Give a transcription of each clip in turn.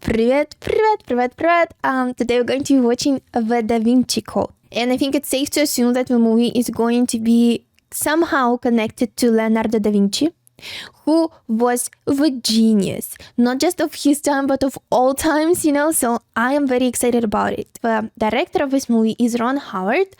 Привет. Today we're going to be watching the Da Vinci Code. And I think it's safe to assume that the movie is going to be somehow connected to Leonardo da Vinci, who was the genius, not just of his time, but of all times, so I am very excited about it. The director of this movie is Ron Howard,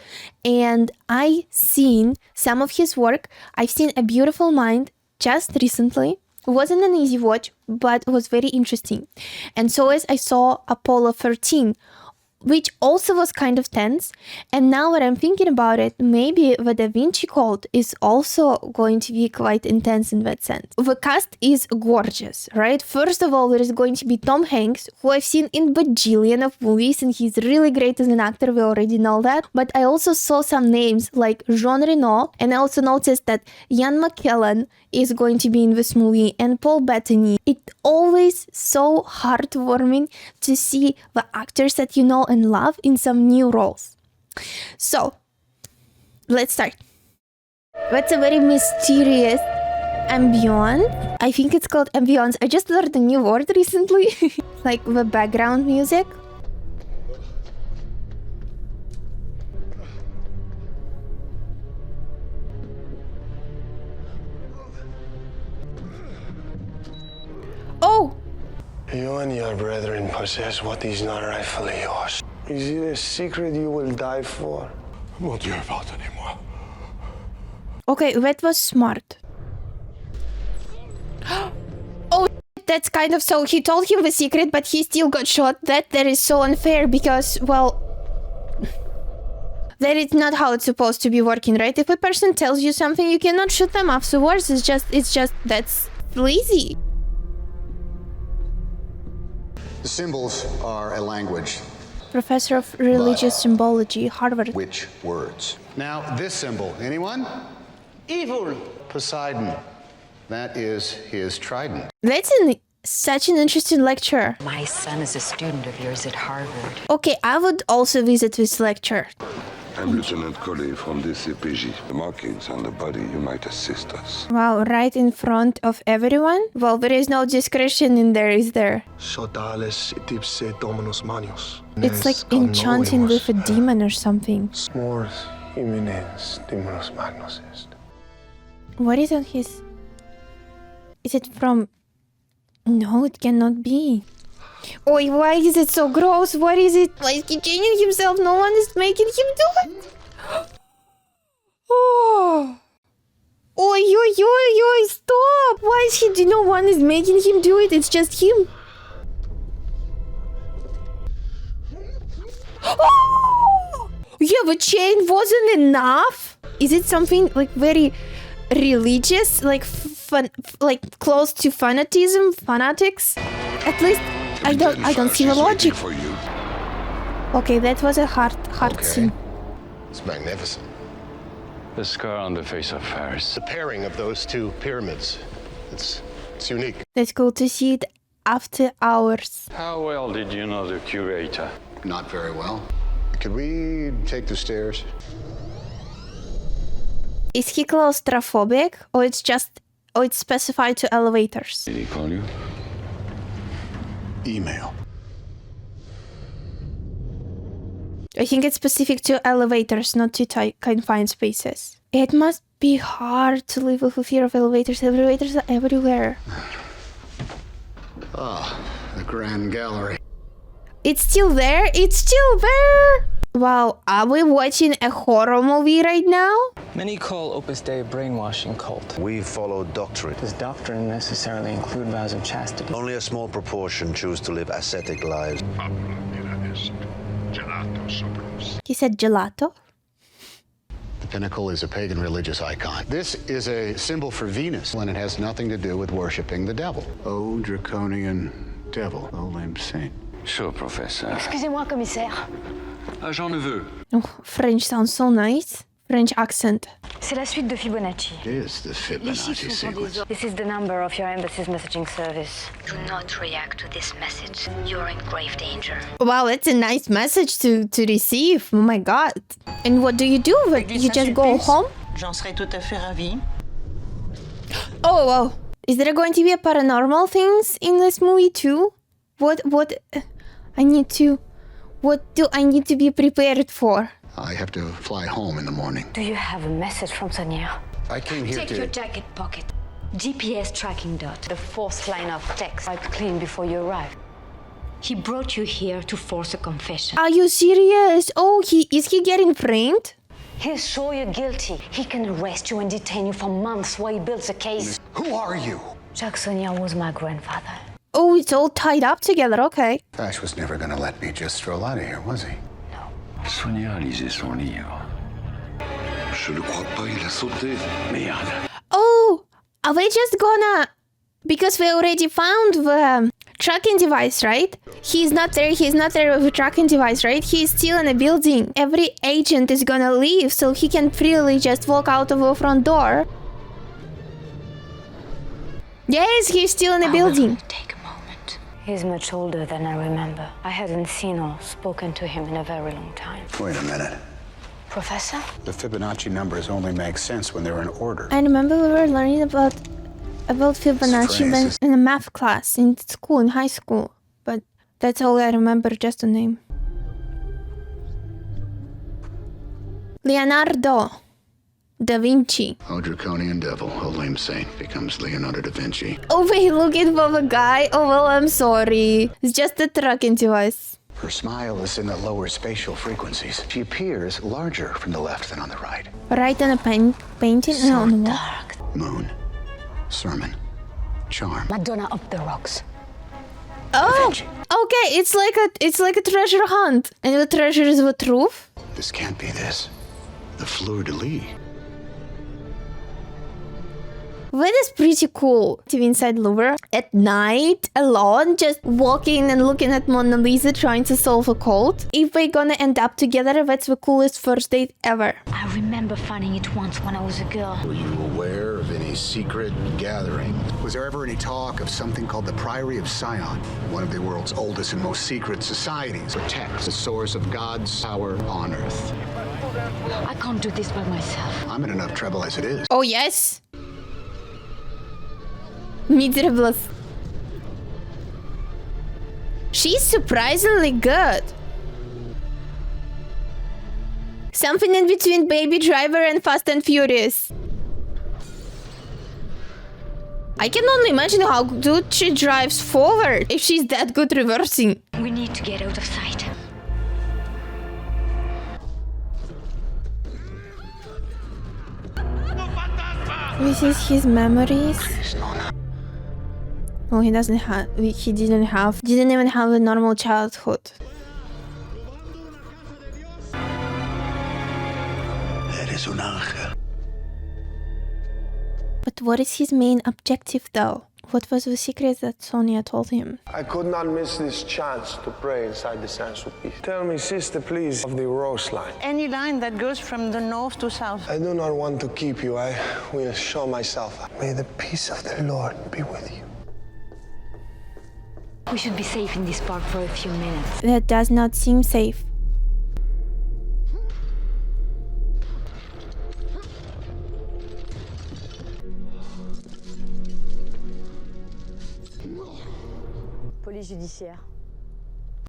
and I've seen some of his work. I've seen A Beautiful Mind just recently. It wasn't an easy watch, but it was very interesting. And so as I saw Apollo 13, which also was kind of tense. And now that I'm thinking about it, maybe the Da Vinci Code is also going to be quite intense in that sense. The cast is gorgeous, right? First of all, there is going to be Tom Hanks, who I've seen in bajillion of movies, and he's really great as an actor, we already know that. But I also saw some names like Jean Reno, and I also noticed that Ian McKellen is going to be in this movie, and Paul Bettany. It's always so heartwarming to see the actors that you know and love in some new roles. So, let's start. That's a very mysterious ambience. I think it's called ambience. I just learned a new word recently. Like the background music. Oh! You and your brethren possess what is not rightfully yours. Is it a secret you will die for? Mon Dieu, pardonnez-moi. Okay, that was smart. Oh, that's kind of so. He told him the secret, but he still got shot. That is so unfair because, well, that is not how it's supposed to be working, right? If a person tells you something, you cannot shoot them afterwards. It's just that's lazy. The symbols are a language. Professor of Religious Symbology, Harvard. Which words? Now, this symbol, anyone? Evil. Poseidon. That is his trident. That's such an interesting lecture. My son is a student of yours at Harvard. Okay, I would also visit this lecture. I'm Lieutenant Coley from the CPG. The markings on the body, you might assist us. Wow, right in front of everyone? Well, there is no discretion in there, is there? Sotales ipse dominus manios. It's like enchanting with a demon or something. Mors imminens demonos magnos est. What is on his... Is it from... No, it cannot be. Oh, why is it so gross? What is it? Why is he changing himself? No one is making him do it. Oh. Oi, stop. Why is he... No one is making him do it. It's just him. Oh! Yeah, the chain wasn't enough. Is it something like very religious? Like fun, like close to fanatics? At least... I don't see the logic. Okay, that was a hard scene. It's magnificent. The scar on the face of Paris. The pairing of those two pyramids. It's unique. That's cool to see it after hours. How well did you know the curator? Not very well. Could we take the stairs? Is he claustrophobic, or it's specified to elevators? Did he call you? Email. I think it's specific to elevators, not to confined spaces. It must be hard to live with a fear of elevators. Elevators are everywhere. Ah, the Grand Gallery. It's still there? It's still there? Wow, are we watching a horror movie right now? Many call Opus Dei a brainwashing cult. We follow doctrine. Does doctrine necessarily include vows of chastity? Only a small proportion choose to live ascetic lives. He said gelato? The pinnacle is a pagan religious icon. This is a symbol for Venus, and it has nothing to do with worshiping the devil. Oh, draconian devil, oh, lame saint. Sure, Professor. Excusez-moi, commissaire. Agent Neveu. Oh, French sounds so nice. French accent. C'est la suite de Fibonacci. It is the Fibonacci sequence. This is the number of your embassy's messaging service. Do not react to this message. You're in grave danger. Wow, that's a nice message to receive. Oh my god. And what do? You just go home? J'en serais tout à fait ravie. Oh, wow. Is there going to be a paranormal things in this movie too? What do I need to be prepared for? I have to fly home in the morning. Do you have a message from Sonia? I came here Check your jacket pocket. GPS tracking dot. The fourth line of text wiped clean before you arrived. He brought you here to force a confession. Are you serious? Oh, is he getting framed? He'll show you guilty. He can arrest you and detain you for months while he builds a case. Who are you? Jacques Sonia was my grandfather. Oh, it's all tied up together, okay. Dash was never gonna let me just stroll out of here, was he? Sonia lisait son livre. Je ne crois pas, il a sauté. Merde. Oh, are we just gonna... Because we already found the tracking device, right? He's not there with the tracking device, right? He's still in a building. Every agent is gonna leave, so he can freely just walk out of the front door. Yes, he's still in the building. Take a moment. He's much older than I remember. I hadn't seen or spoken to him in a very long time. Wait a minute. Professor? The Fibonacci numbers only make sense when they're in order. I remember we were learning about Fibonacci in a math class in school, in high school. But that's all I remember, just the name. Leonardo da Vinci. Oh, draconian devil, oh lame saint, becomes Leonardo da Vinci. Oh wait, looking for the guy? Oh well, I'm sorry. It's just a tracking device. Her smile is in the lower spatial frequencies. She appears larger from the left than on the right. Right on a painting? So No, no. dark. Moon, sermon, charm. Madonna up the rocks. Oh, okay. It's like a treasure hunt, and the treasure is the truth. This can't be this. The fleur-de-lis. That is pretty cool. To be inside Louvre at night, alone, just walking and looking at Mona Lisa, trying to solve a code. If we're gonna end up together, that's the coolest first date ever. I remember finding it once when I was a girl. Were you aware of any secret gathering? Was there ever any talk of something called the Priory of Sion? One of the world's oldest and most secret societies. Protects the source of God's power on Earth. I can't do this by myself. I'm in enough trouble as it is. Oh yes. Miserables. She's surprisingly good. Something in between Baby Driver and Fast and Furious. I can only imagine how good she drives forward if she's that good reversing. We need to get out of sight. This is his memories. Oh, he didn't even have a normal childhood. Eres un ángel. But what is his main objective though? What was the secret that Sonia told him? I could not miss this chance to pray inside the Saint-Sulpice. Tell me, sister, please, of the rose line. Any line that goes from the north to south. I do not want to keep you. I will show myself. May the peace of the Lord be with you. We should be safe in this park for a few minutes. That does not seem safe. Police judiciaire.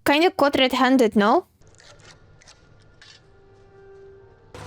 Kind of caught red-handed, no?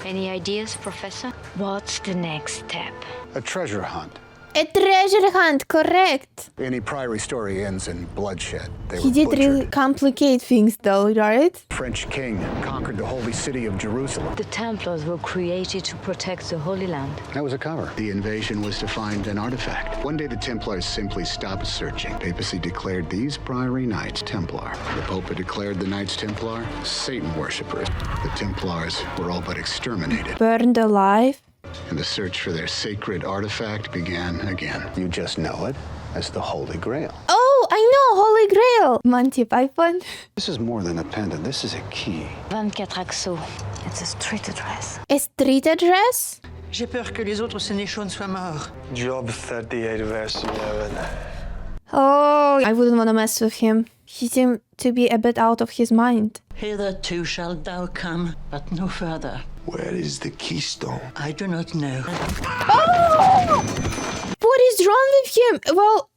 Any ideas, Professor? What's the next step? A treasure hunt. A treasure hunt, correct. Any priory story ends in bloodshed. They He were did butchered. really complicate things though, right? French king conquered the holy city of Jerusalem. The Templars were created to protect the Holy Land. That was a cover. The invasion was to find an artifact. One day the Templars simply stopped searching. Papacy declared these priory knights Templar. The Pope had declared the Knights Templar Satan worshippers. The Templars were all but exterminated. Burned alive. And the search for their sacred artifact began again. You just know it as the Holy Grail. Oh, I know, Holy Grail. Monty Python. This is more than a pendant. This is a key. 24 Axo. It's a street address. A street address? J'ai peur que les autres sénéchaux soient morts. Job 38, verse 11. Oh, I wouldn't want to mess with him. He seemed to be a bit out of his mind. Hitherto shalt thou come, but no further. Where is the keystone? I do not know. Oh! What is wrong with him? Well,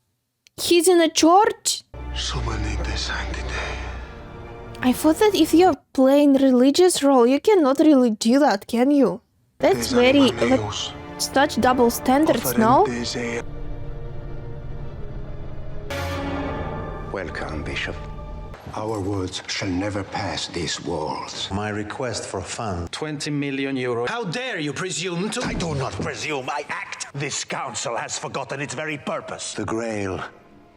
he's in a church. So many I thought that if you're playing religious role, you cannot really do that, can you? That's very... such double standards, no? Welcome, Bishop. Our words shall never pass these walls. My request for fund. 20 million euros. How dare you presume to... I do not presume, I act. This council has forgotten its very purpose. The Grail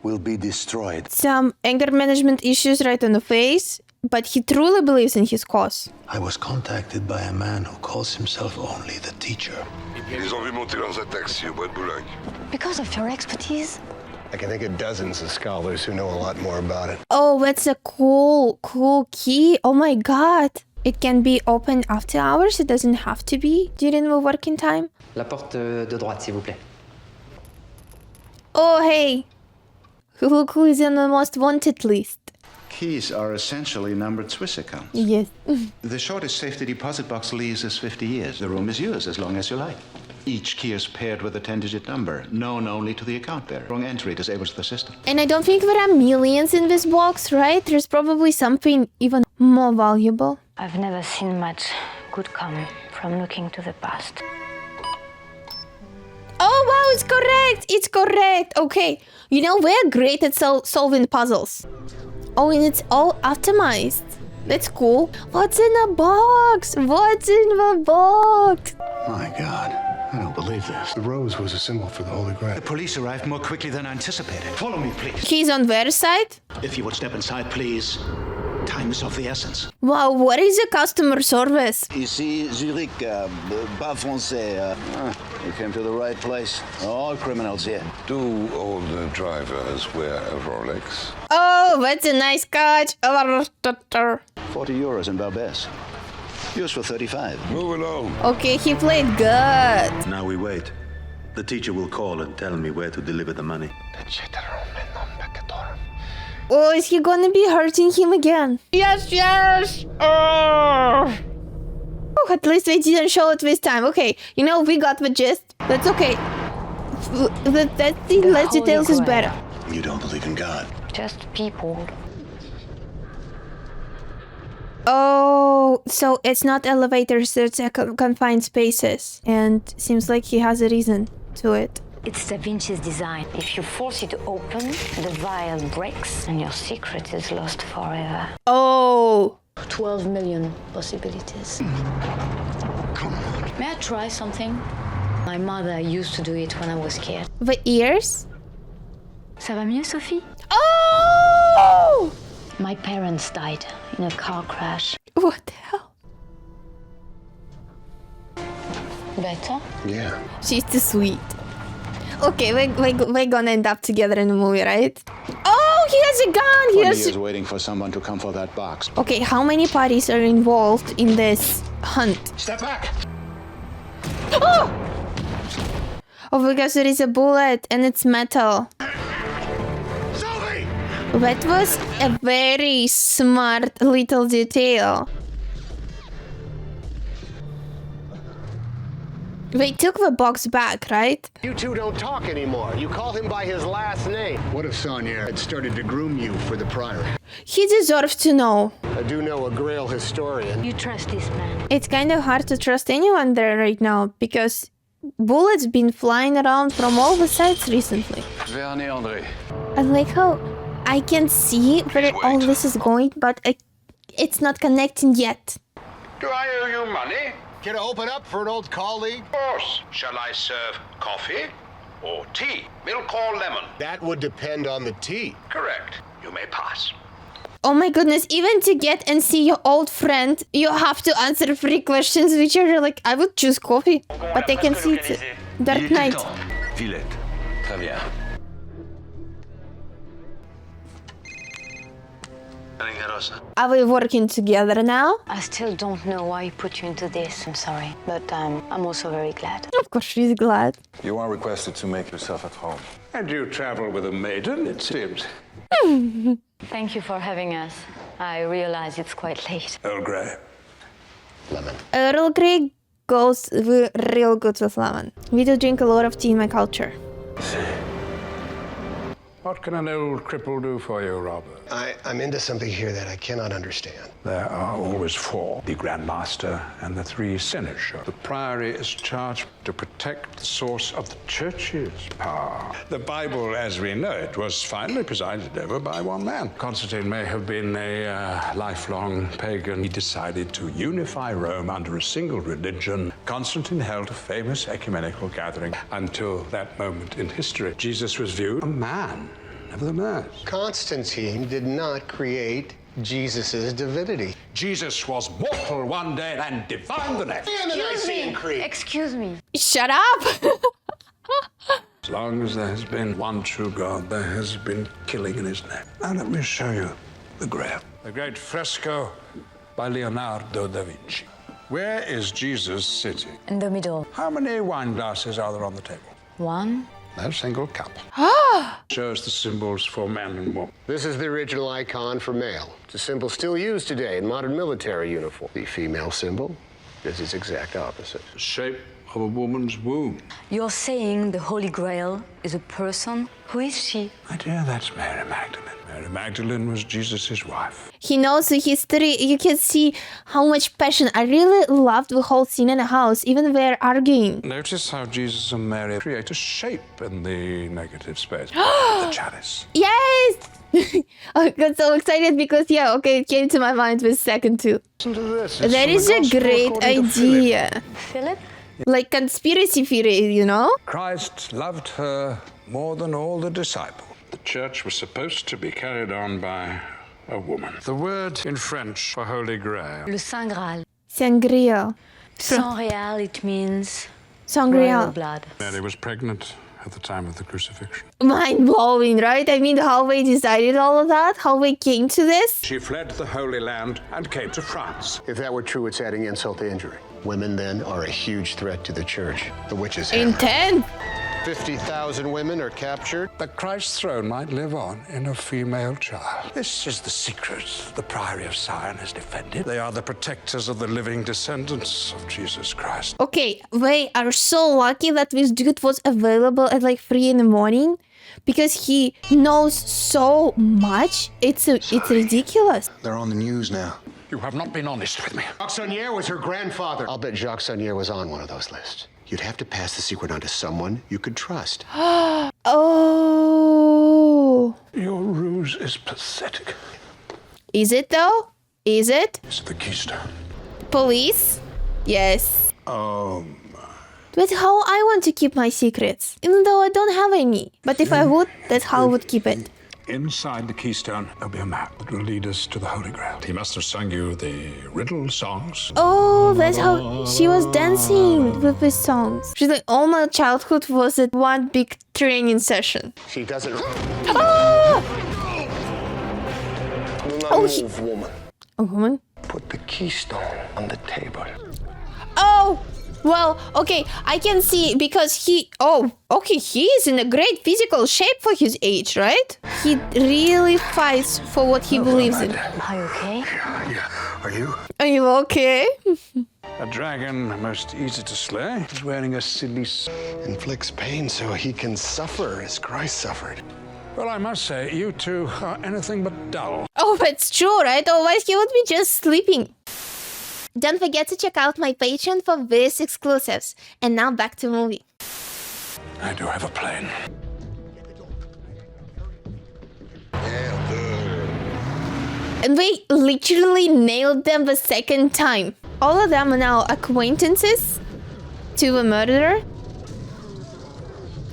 will be destroyed. Some anger management issues right on the face, but he truly believes in his cause. I was contacted by a man who calls himself only the teacher. Ils ont vu monter dans un taxi au bois de Boulogne. Because of your expertise? I can think of dozens of scholars who know a lot more about it. Oh, that's a cool key. Oh my god. It can be opened after hours. It doesn't have to be during the working time. La porte de droite, s'il vous plaît. Oh, hey. Look who is on the most wanted list. Keys are essentially numbered Swiss accounts. Yes. The shortest safety deposit box lease is 50 years. The room is yours as long as you like. Each key is paired with a 10-digit number, known only to the account bearer. Wrong entry disables the system. And I don't think there are millions in this box, right? There's probably something even more valuable. I've never seen much good come from looking to the past. Oh, wow, it's correct. It's correct. Okay. You know, we're great at solving puzzles. Oh, and it's all optimized. That's cool. What's in the box? What's in the box? My God, I don't believe this. The rose was a symbol for the Holy Grail. The police arrived more quickly than anticipated. Follow me, please. He's on their side? If you would step inside, please. Time is of the essence. Wow, what is the customer service? Ici, Zurich, pas français. You came to the right place. All criminals here. Do all the drivers wear a Rolex? Oh, that's a nice catch. 40 euros in Barbès. Yours for 35. Move along. Okay, he played good. Now we wait. The teacher will call and tell me where to deliver the money. Oh, is he gonna be hurting him again? Yes, yes! Oh, at least they didn't show it this time. Okay, you know, we got the gist. That's okay. The less details is better. You don't believe in God? Just people. Oh, so it's not elevators, it's confined spaces. And seems like he has a reason to it. It's Da Vinci's design. If you force it to open, the vial breaks and your secret is lost forever. Oh. 12 million possibilities. Come on. May I try something? My mother used to do it when I was scared. The ears? Ça va mieux, Sophie? Oh! My parents died in a car crash. What the hell? Better? Yeah. She's too sweet. Okay, we're gonna end up together in the movie, right? Oh, he has a gun! He has... waiting for someone to come for that box. Okay, how many parties are involved in this hunt? Step back! Oh! Oh, because there is a bullet and it's metal. Sophie! That was a very smart little detail. They took the box back, right? You two don't talk anymore. You call him by his last name. What if Sonia had started to groom you for the priory? He deserves to know. I do know a Grail historian. You trust this man? It's kind of hard to trust anyone there right now because bullets been flying around from all the sides recently. Vernet André. I like how I can see where all this is going, but it's not connecting yet. Do I owe you money? Can I open up for an old colleague? Of course. Shall I serve coffee or tea? Milk or lemon? That would depend on the tea. Correct. You may pass. Oh my goodness, even to get and see your old friend, you have to answer 3 questions, which are like, I would choose coffee. But I can see it's dark night. Villette. Très bien. Are we working together now? I still don't know why he put you into this. I'm sorry. But I'm also very glad. Of course she's glad. You are requested to make yourself at home. And you travel with a maiden, it seems. Thank you for having us. I realize it's quite late. Earl Grey. Lemon. Earl Grey goes real good with lemon. We do drink a lot of tea in my culture. What can an old cripple do for you, Robert? I'm into something here that I cannot understand. There are always four, the Grand Master and the three Seneschals. The Priory is charged to protect the source of the Church's power. The Bible, as we know it, was finally presided over by one man. Constantine may have been a lifelong pagan. He decided to unify Rome under a single religion. Constantine held a famous ecumenical gathering. Until that moment in history, Jesus was viewed a man. Nevertheless, Constantine did not create Jesus' divinity. Jesus was mortal one day and divine the next. Excuse me. Shut up! As long as there has been one true God, there has been killing in his name. Now let me show you the Grail. The great fresco by Leonardo da Vinci. Where is Jesus sitting? In the middle. How many wine glasses are there on the table? One. No single cup. Shows the symbols for man and woman. This is the original icon for male. It's a symbol still used today in modern military uniform. The female symbol is its exact opposite. The shape of a woman's womb. You're saying the Holy Grail is a person? Who is she? My dear, that's Mary Magdalene. Mary Magdalene was Jesus' wife. He knows the history. You can see how much passion. I really loved the whole scene in the house, even they're arguing. Notice how Jesus and Mary create a shape in the negative space. The chalice. Yes! I got so excited because, it came to my mind with second too. Listen to this. That is a great idea. Philip? Like conspiracy theory, you know? Christ loved her more than all the disciples. The church was supposed to be carried on by a woman. The word in French for Holy Grail. Le Saint Graal. Sangria. Saint Real, it means Sangria. royal blood. Mary was pregnant at the time of the crucifixion. Mind blowing, right? I mean, how they decided all of that, how they came to this. She fled the Holy Land and came to France. If that were true, it's adding insult to injury. Women, then, are a huge threat to the church. The witches hammer. Intense. 50,000 women are captured. That Christ's throne might live on in a female child. This is the secret the Priory of Sion has defended. They are the protectors of the living descendants of Jesus Christ. Okay, they are so lucky that this dude was available at like 3 in the morning because he knows so much. It's ridiculous. They're on the news now. You have not been honest with me. Jacques Saunier was her grandfather. I'll bet Jacques Saunier was on one of those lists. You'd have to pass the secret on to someone you could trust. Oh. Your ruse is pathetic. Is it though? Is it? It's the keystone. Police? Yes. Oh my. That's how I want to keep my secrets, even though I don't have any. But if I would, that's how I would keep it. Inside the keystone, there'll be a map that will lead us to the Holy Grail. He must have sung you the riddle songs. Oh, that's how she was dancing with the songs. She's like, all my childhood was at one big training session. She doesn't. Oh! Move, woman. A woman? Put the keystone on the table. Oh! Well, okay, I can see because he is in a great physical shape for his age, right? He really fights for what he believes in. Are you okay? Yeah. Are you? Are you okay? A dragon, most easy to slay, is wearing a cilice. Inflicts pain so he can suffer as Christ suffered. Well, I must say, you two are anything but dull. Oh, that's true, right? Otherwise he would be just sleeping. Don't forget to check out my Patreon for these exclusives. And now back to movie. I do have a plane. And they literally nailed them the second time. All of them are now acquaintances to the murderer.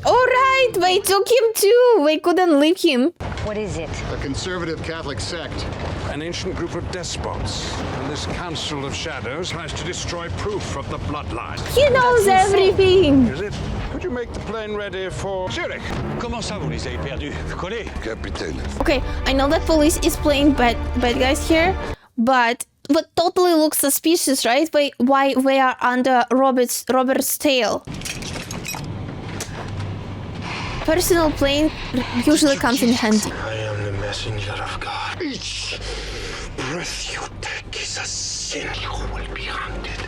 Alright, they took him too. They couldn't leave him. What is it? A conservative Catholic sect. An ancient group of despots. And this Council of Shadows tries to destroy proof of the bloodline. He knows everything. Is it? Could you make the plane ready for Zurich? Comment ça, vous les avez perdus? Collez. Capitaine. Okay, I know that police is playing bad guys here, but totally looks suspicious, right? Why they are under Robert's tail? Personal plane usually comes in handy. I am the messenger of God. Each breath you take is a sin. You will be hunted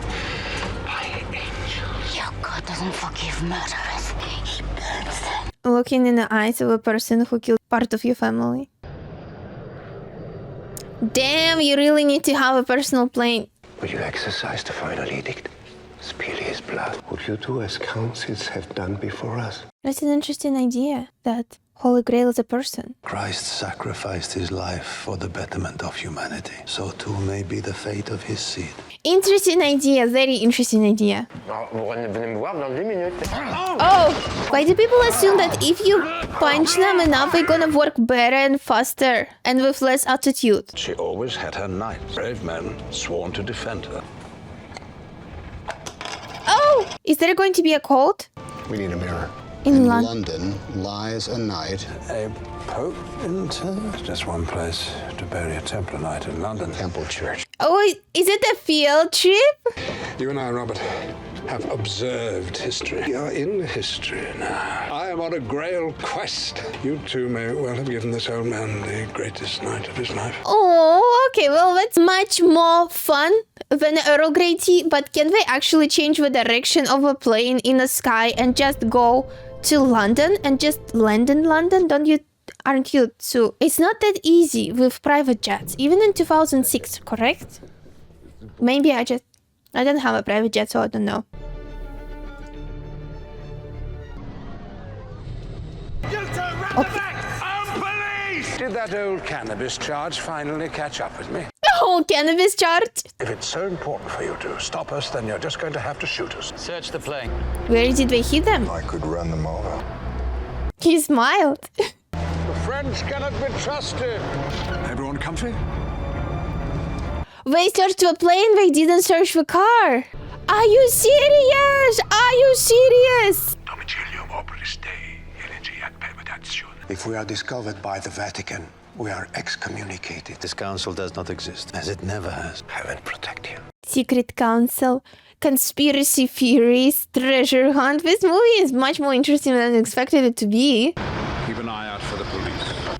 by angels. Your God doesn't forgive murderers. He burns them. Looking in the eyes of a person who killed part of your family. Damn, you really need to have a personal plane. Will you exercise the final edict? Spill his blood. Would you do as councils have done before us? That's an interesting idea, that Holy Grail is a person. Christ sacrificed his life for the betterment of humanity. So too may be the fate of his seed. Interesting idea, very interesting idea. Oh! Why do people assume that if you punch them enough, they're gonna work better and faster and with less attitude? She always had her knights, brave men sworn to defend her. Oh! Is there going to be a cult? We need a mirror. In London lies a knight. A Pope in town? Just one place to bury a Templar knight in London. Temple Church. Oh, is it a field trip? You and I, Robert, have observed history. We are in history now. I am on a Grail quest. You two may well have given this old man the greatest night of his life. Oh, okay, well, that's much more fun than Earl Grey tea, but can they actually change the direction of a plane in the sky and just go to London and just land in London? Aren't you too? It's not that easy with private jets, even in 2006, correct? Maybe I don't have a private jet, so I don't know. Okay. Did that old cannabis charge finally catch up with me? Oh, cannabis charge? If it's so important for you to stop us, then you're just going to have to shoot us. Search the plane. Where did they hit them? I could run them over. He smiled. The French cannot be trusted. Everyone comfy? They searched the plane, they didn't search the car. Are you serious? Are you serious? If we are discovered by the Vatican, we are excommunicated. This council does not exist, as it never has. Heaven protect you. Secret Council, conspiracy theories, treasure hunt. This movie is much more interesting than I expected it to be. Keep an eye out for the police.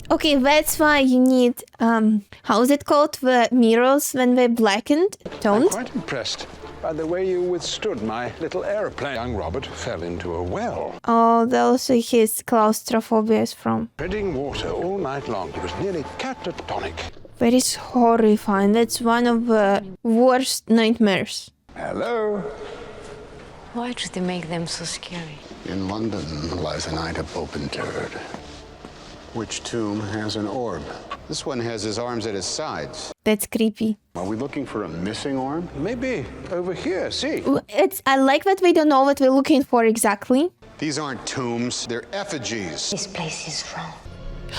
Okay, that's why you need, how is it called? The mirrors when they're blackened? I'm quite impressed by the way you withstood my little airplane. Young Robert fell into a well. Oh, that's his claustrophobia is from. Treading water all night long. He was nearly catatonic. That is horrifying. That's one of the worst nightmares. Hello? Why did they make them so scary? In London lies a knight of open turd. Which tomb has an orb? This one has his arms at his sides. That's creepy. Are we looking for a missing arm? Maybe over here, see? I like that we don't know what we're looking for exactly. These aren't tombs, they're effigies. This place is wrong.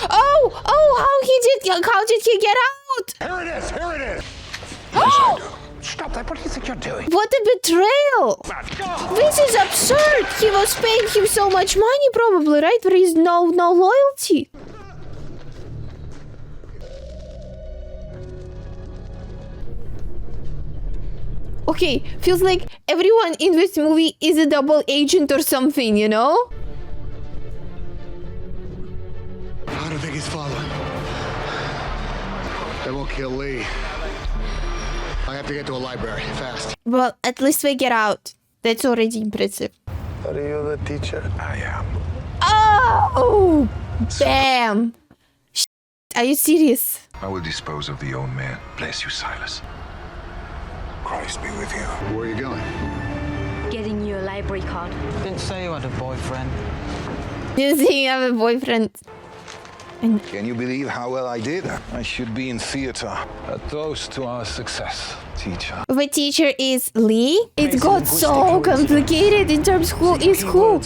Oh, how did he get out? Here it is, here it is! Oh! Stop that, what do you think you're doing? What a betrayal! This is absurd! He was paying him so much money probably, right? There is no loyalty. Okay, feels like everyone in this movie is a double agent or something, you know? I don't think he's following. They won't kill Lee. I have to get to a library, fast. Well, at least they get out. That's already impressive. Are you the teacher? I am. Oh! Damn! Are you serious? I will dispose of the old man. Bless you, Silas. Christ be with you. Where are you going? Getting you a library card. Didn't say you had a boyfriend. You think you have a boyfriend? Can you believe how well I did? I should be in theater. A toast to our success, teacher. The teacher is Lee? It got so complicated in terms of who is who.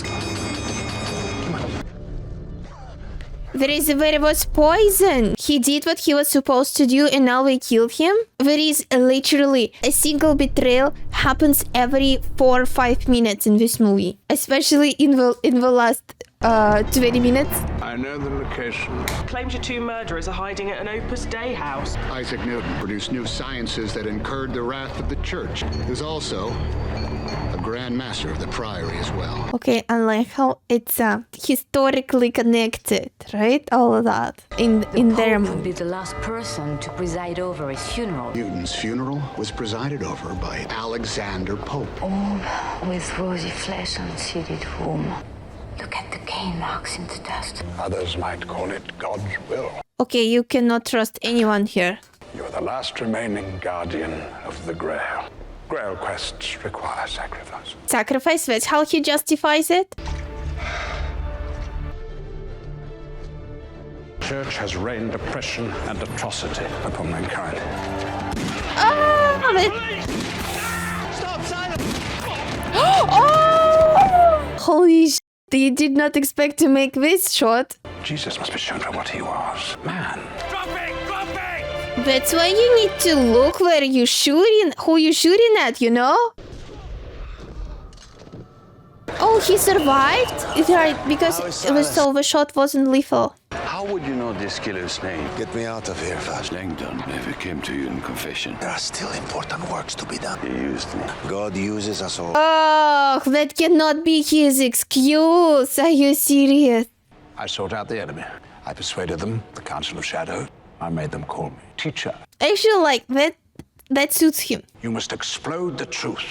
There was poison. He did what he was supposed to do and now they killed him. There is literally a single betrayal happens every 4 or 5 minutes in this movie. Especially in the last 20 minutes. I know the location. Claims your two murderers are hiding at an Opus Dei house. Isaac Newton produced new sciences that incurred the wrath of the church. There's also a Grand Master of the Priory as well. Okay, and like how it's historically connected, right? All of that in their Pope would movie. be the last person to preside over his funeral. Newton's funeral was presided over by Alexander Pope. With rosy flesh and seeded womb. Look at the cane marks in the dust. Others might call it God's will. Okay, you cannot trust anyone here. You're the last remaining guardian of the Grail. Grail quests require sacrifice. Sacrifice, that's how he justifies it? The Church has rained oppression and atrocity upon mankind. Stop, silence! Oh! Holy sh! They did not expect to make this shot. Jesus must be shown for what he was. Man. That's why you need to look where you're shooting, who you're shooting at, you know? Oh, he survived? It's right, because it was so the shot wasn't lethal. How would you know this killer's name? Get me out of here fast. Langdon never came to you in confession. There are still important works to be done. He used me. God uses us all. Oh, that cannot be his excuse. Are you serious? I sought out the enemy. I persuaded them, the Council of Shadow. I made them call me teacher. Actually, like, that suits him. You must explode the truth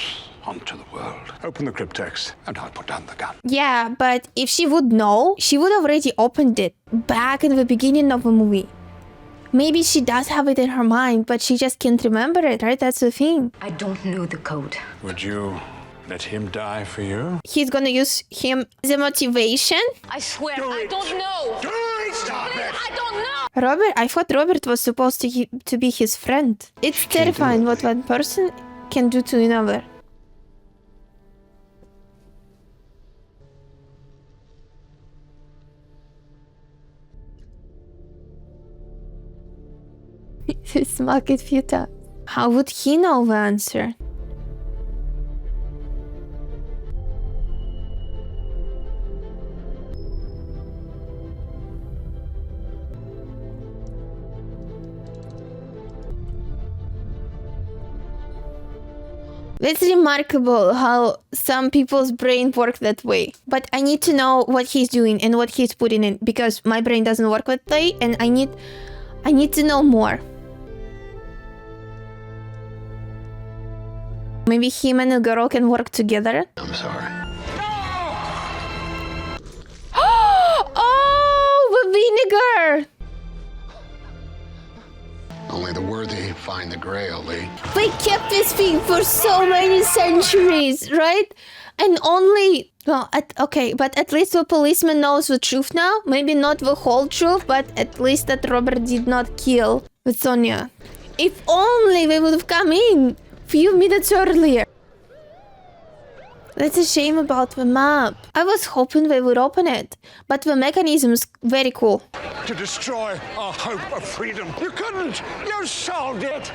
onto the world. Open the cryptex, and I'll put down the gun. Yeah, but if she would know, she would already opened it back in the beginning of the movie. Maybe she does have it in her mind, but she just can't remember it, right? That's the thing. I don't know the code. Would you let him die for you? He's gonna use him as a motivation. I swear, I don't know. Stop it! I don't know. Robert, I thought Robert was supposed to be his friend. It's terrifying what one person can do to another. Smack it few times. How would he know the answer? It's remarkable how some people's brain work that way. But I need to know what he's doing and what he's putting in, because my brain doesn't work that way, and I need to know more. Maybe him and a girl can work together. I'm sorry. Oh, the vinegar! Only the worthy find the Grail, Lee. They kept this thing for so many centuries, right? And only... Well, okay, but at least the policeman knows the truth now. Maybe not the whole truth, but at least that Robert did not kill with Sonia. If only they would have come in a few minutes earlier. That's a shame about the map. I was hoping they would open it, but the mechanism's very cool. To destroy our hope of freedom. You couldn't! You solved it!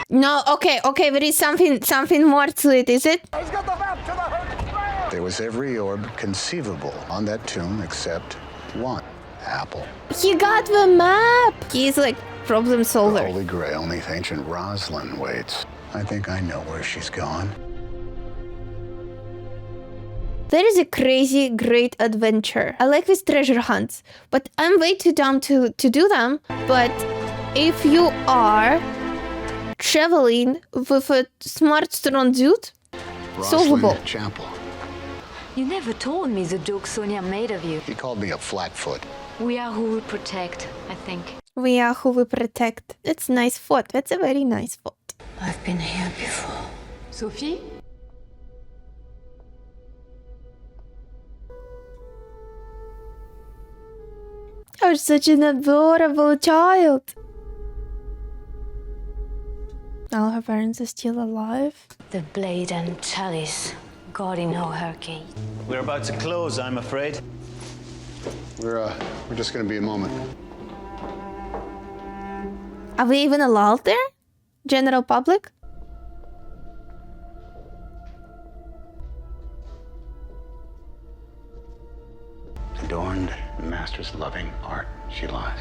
No, okay, there is something more to it, is it? He's got the map to the Holy Grail! There was every orb conceivable on that tomb except one apple. He got the map! He's like problem The solver. Holy Grail, neath ancient Rosalind waits. I think I know where she's gone. That is a crazy, great adventure. I like these treasure hunts, but I'm way too dumb to do them. But if you are traveling with a smart, strong dude, solvable. Rosalind Chapel. You never told me the joke Sonia made of you. He called me a flatfoot. We are who we protect, I think. We are who we protect. That's a nice thought. That's a very nice thought. I've been here before. Sophie? You're such an adorable child. All her parents are still alive. The blade and chalice guarding her gate. We're about to close, I'm afraid. We're just gonna be a moment. Are we even allowed there? General public? Adorned in master's loving art, she lies.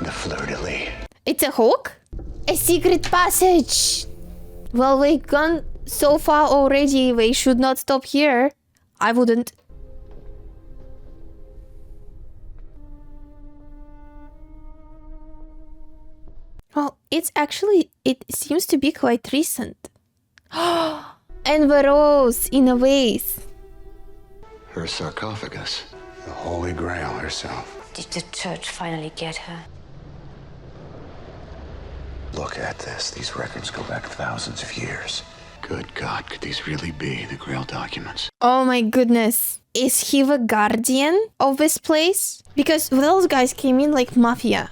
The fleur-de-lis. It's a hook? A secret passage! Well, we've gone so far already, we should not stop here. I wouldn't. Well, it seems to be quite recent. And the rose in a vase. Her sarcophagus. The Holy Grail herself. Did the church finally get her? Look at this. These records go back thousands of years. Good God, could these really be the Grail documents? Oh my goodness. Is he the guardian of this place? Because those guys came in like mafia.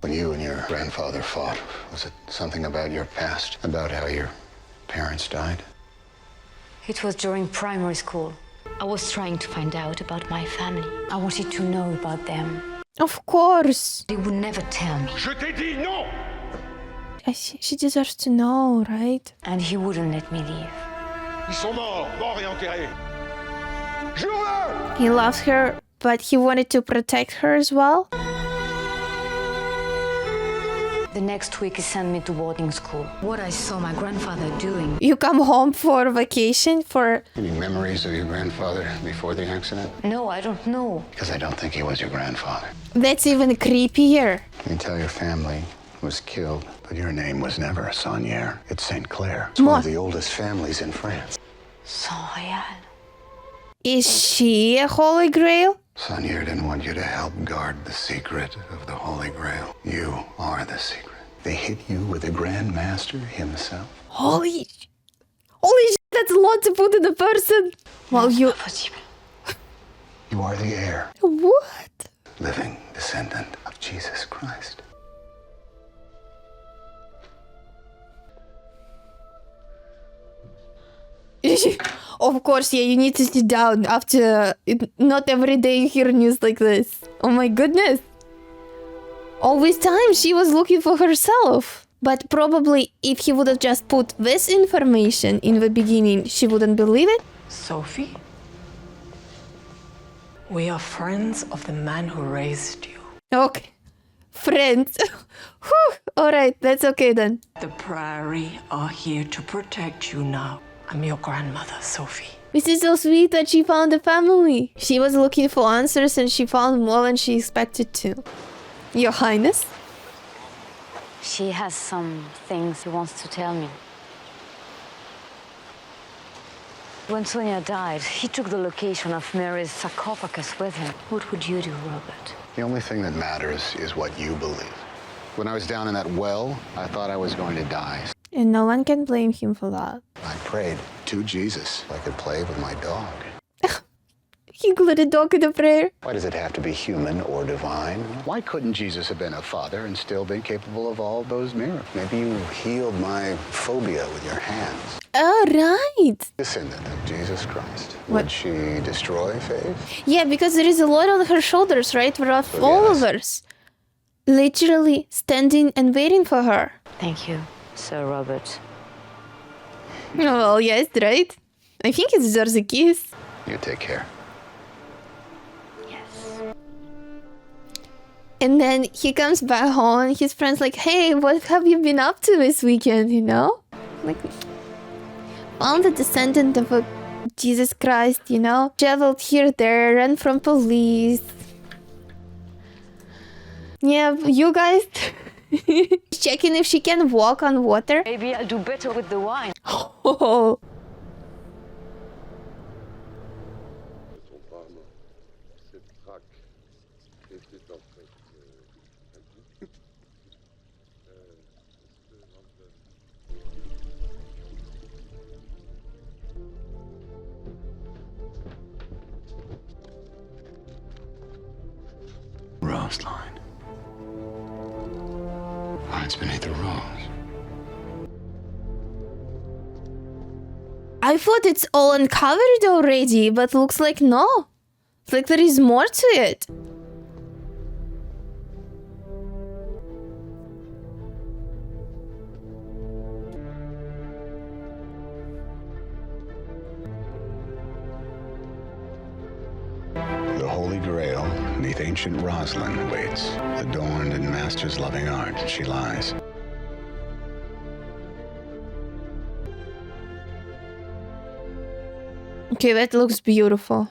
When you and your grandfather fought, was it something about your past? About how your parents died? It was during primary school. I was trying to find out about my family. I wanted to know about them. Of course. They would never tell me. Je t'ai dit non! She deserves to know, right? And he wouldn't let me leave. Ils sont morts et enterrés. Jure-le! He loves her, but he wanted to protect her as well. The next week he sent me to boarding school. What I saw my grandfather doing. You come home for vacation for... Any memories of your grandfather before the accident? No, I don't know. Because I don't think he was your grandfather. That's even creepier. You tell your family was killed, but your name was never Saunière. It's Saint Clair. It's one of the oldest families in France. Saint-Réal. Is she a Holy Grail? Saunière didn't want you to help guard the secret of the Holy Grail. You are the secret. They hit you with the Grand Master himself. Holy shit, that's a lot to put in a person. Well, you... You are the heir. What? Living descendant of Jesus Christ. Of course, yeah, you need to sit down after... Not every day you hear news like this. Oh my goodness. All this time she was looking for herself. But probably if he would have just put this information in the beginning, she wouldn't believe it. Sophie? We are friends of the man who raised you. Okay. Friends. Whew. Alright, that's okay then. The Priory are here to protect you now. I'm your grandmother, Sophie. This is so sweet that she found a family. She was looking for answers and she found more than she expected to. Your Highness? She has some things she wants to tell me. When Sonia died, he took the location of Mary's sarcophagus with him. What would you do, Robert? The only thing that matters is what you believe. When I was down in that well, I thought I was going to die. And no one can blame him for that. I prayed to Jesus I could play with my dog. He glued a dog in a prayer. Why does it have to be human or divine? Why couldn't Jesus have been a father and still been capable of all those miracles? Maybe you healed my phobia with your hands. Oh, right. Descendant of Jesus Christ. What? Would she destroy faith? Yeah, because there is a lot on her shoulders, right? There are followers. Literally standing and waiting for her. Thank you, Sir Robert. Oh, well, yes, right? I think it deserves a kiss. You take care. And then he comes back home and his friend's like, hey, what have you been up to this weekend, you know? Like, found a descendant of a Jesus Christ, you know? Traveled here, there, ran from police. Yeah, you guys... Checking if she can walk on water. Maybe I'll do better with the wine. Oh. Roseline. Hides beneath the rose. I thought it's all uncovered already, but looks like no. It's like there is more to it. The Holy Grail, neath ancient Rosalind, waits. Adorned in master's loving art, she lies. Okay, that looks beautiful.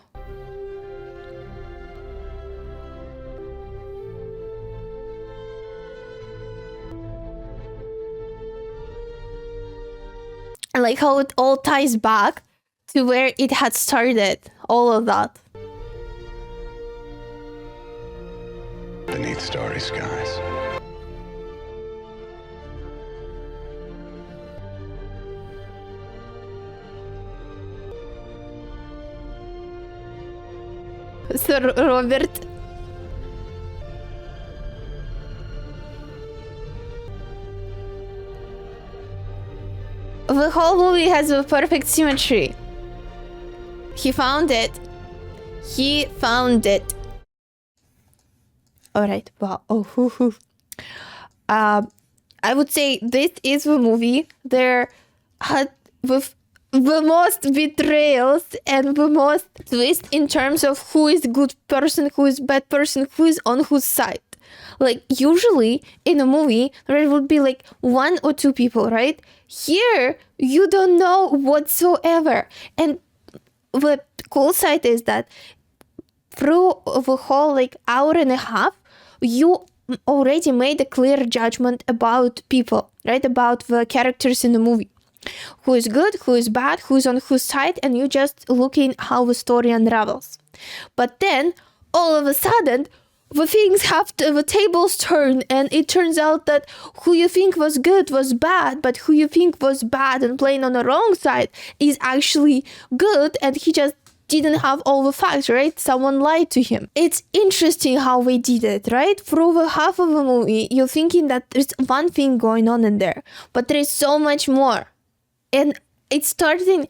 I like how it all ties back to where it had started. All of that. Beneath starry skies. Sir Robert. The whole movie has a perfect symmetry. He found it. He found it. Alright, wow. Oh, I would say this is the movie there had with the most betrayals and the most twist in terms of who is good person, who is bad person, who is on whose side. Like, usually in a movie, there would be like 1 or 2 people, right? Here, you don't know whatsoever. And the cool side is that through the whole like hour and a half, you already made a clear judgment about people, right? About the characters in the movie. Who is good, who is bad, who's on whose side, and you just looking how the story unravels. But then, all of a sudden, the tables turn, and it turns out that who you think was good was bad, but who you think was bad and playing on the wrong side is actually good, and he just didn't have all the facts, right? Someone lied to him. It's interesting how they did it, right? Through the half of the movie, you're thinking that there's one thing going on in there, but there is so much more. And it started in,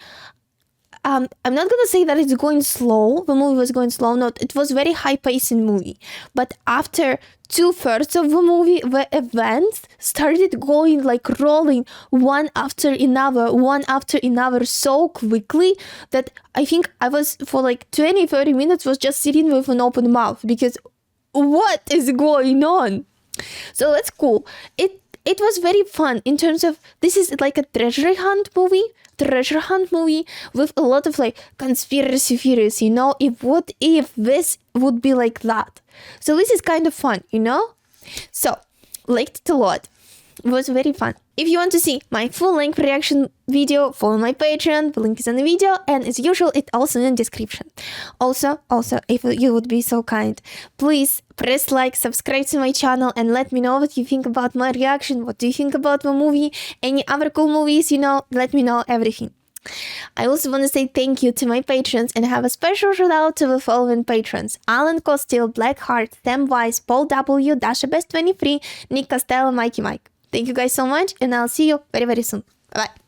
I'm not gonna say that it's going slow. The movie was going slow. No, it was very high-paced movie. But after 2/3 of the movie, the events started going like rolling one after another so quickly that I think I was for like 20-30 minutes was just sitting with an open mouth because what is going on? So that's cool. It was very fun in terms of, this is like a treasure hunt movie with a lot of like conspiracy theories, you know, what if this would be like that. So this is kind of fun, you know. So liked it a lot. It was very fun. If you want to see my full-length reaction video, follow my Patreon. The link is in the video, and as usual, it's also in the description. Also, if you would be so kind, please press like, subscribe to my channel, and let me know what you think about my reaction. What do you think about the movie? Any other cool movies, you know, let me know everything. I also want to say thank you to my patrons and have a special shout out to the following patrons: Alan Costil, Blackheart, Sam Weiss, Paul W, Dasha Best 23, Nick Costello, Mikey Mike. Thank you guys so much, and I'll see you very, very soon. Bye-bye.